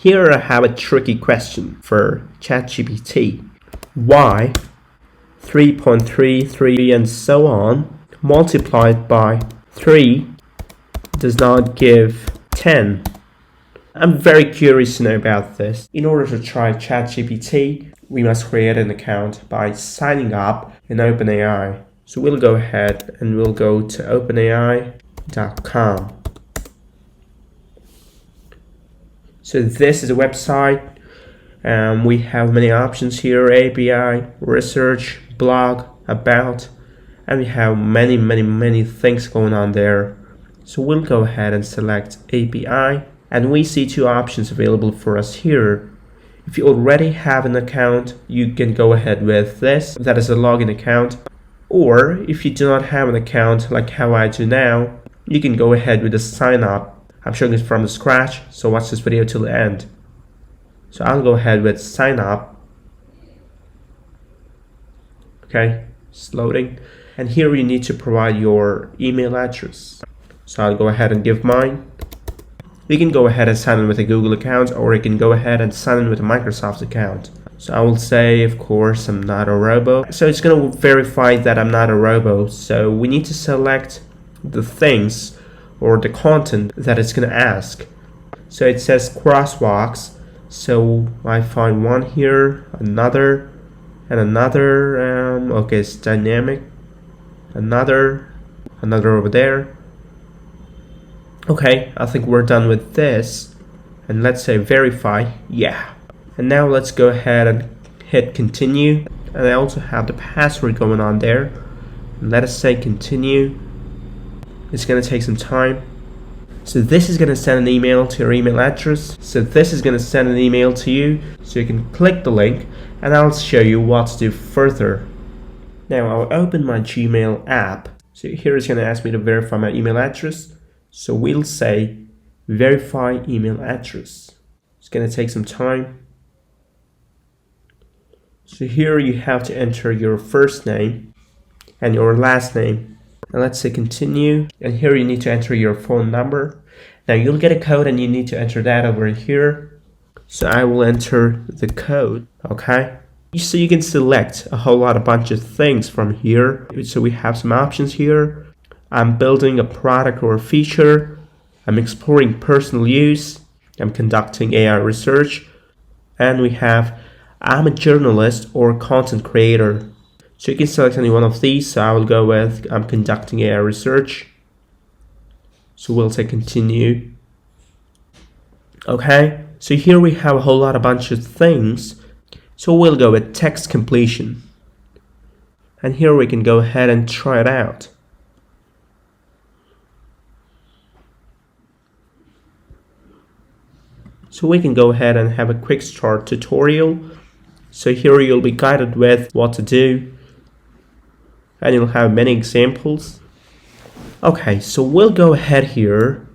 Here I have a tricky question for ChatGPT. Why 3.33 and so on multiplied by 3 does not give 10? I'm very curious to know about this. In order to try ChatGPT, we must create an account by signing up in OpenAI. So we'll go ahead and we'll go to openai.com. So this is a website. We have many options here: API, research, blog, about, and we have many things going on there. So we'll go ahead and select API, and we see two options available for us here. If you already have an account, you can go ahead with this, that is a login account. Or if you do not have an account like how I do now, you can go ahead with the sign up. I'm showing it from the scratch, so watch this video till the end. So I'll go ahead with sign up. Okay, it's loading. And here you need to provide your email address. So I'll go ahead and give mine. You can go ahead and sign in with a Google account, or you can go ahead and sign in with a Microsoft account. So I will say, of course, I'm not a robo. So it's going to verify that I'm not a robo. So we need to select the things or the content that it's going to ask. So it says crosswalks. So I find one here, another, and another. Okay, it's dynamic. Another over there. Okay, I think we're done with this. And let's say verify. Yeah. And now let's go ahead and hit continue. And I also have the password going on there. And let us say continue. It's going to take some time. So this is going to send an email to your email address. So this is going to send an email to you. So you can click the link and I'll show you what to do further. Now I'll open my Gmail app. So here it's going to ask me to verify my email address. So we'll say verify email address. It's going to take some time. So here you have to enter your first name and your last name. And let's say continue. And here you need to enter your phone number. Now you'll get a code and you need to enter that over here. So I will enter the code. Okay. So you can select a whole bunch of things from here. So we have some options here. I'm building a product or a feature. I'm exploring personal use. I'm conducting AI research. And we have I'm a journalist or content creator. So you can select any one of these. So I will go with I'm conducting AI research. So we'll say continue. Okay, so here we have a bunch of things. So we'll go with text completion. And here we can go ahead and try it out. So we can go ahead and have a quick start tutorial. So here you'll be guided with what to do. And you'll have many examples. Okay, so we'll go ahead here,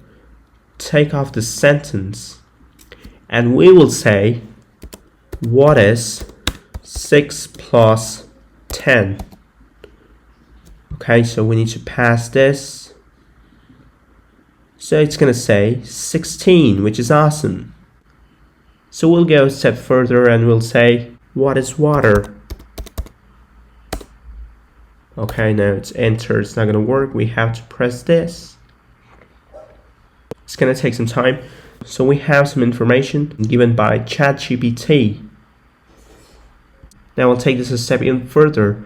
take off the sentence, and we will say, what is 6 plus 10? Okay, so we need to pass this. So it's going to say 16, which is awesome. So we'll go a step further and we'll say, what is water? Okay, now it's enter. It's not going to work. We have to press this. It's going to take some time. So we have some information given by ChatGPT. Now we'll take this a step even further.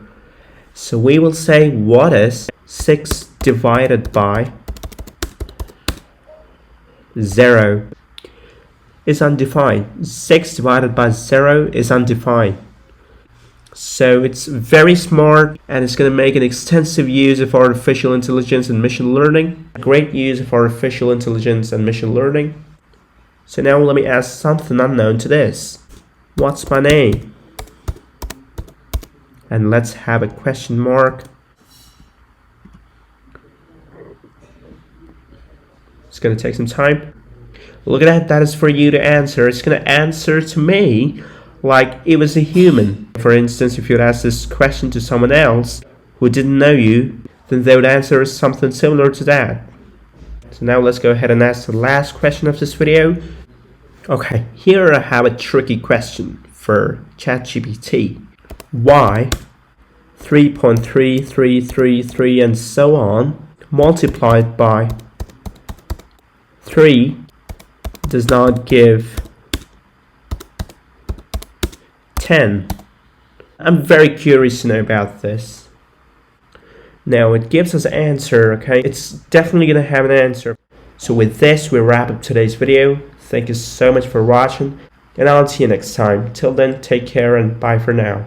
So we will say, what is 6 divided by 0? Is undefined. 6 divided by 0 is undefined. So it's very smart and it's going to make an extensive use of artificial intelligence and machine learning. Great use of artificial intelligence and machine learning. So now let me add something unknown to this. What's my name? And let's have a question mark. It's going to take some time. Look at that. That is for you to answer. It's going to answer to me like it was a human. For instance, if you would ask this question to someone else who didn't know you, then they would answer something similar to that. So now let's go ahead and ask the last question of this video. Okay, here I have a tricky question for ChatGPT. Why 3.3333 and so on multiplied by 3 does not give 10? I'm very curious to know about this. Now it gives us an answer, okay? It's definitely going to have an answer. So with this, we wrap up today's video. Thank you so much for watching, and I'll see you next time. Till then, take care and bye for now.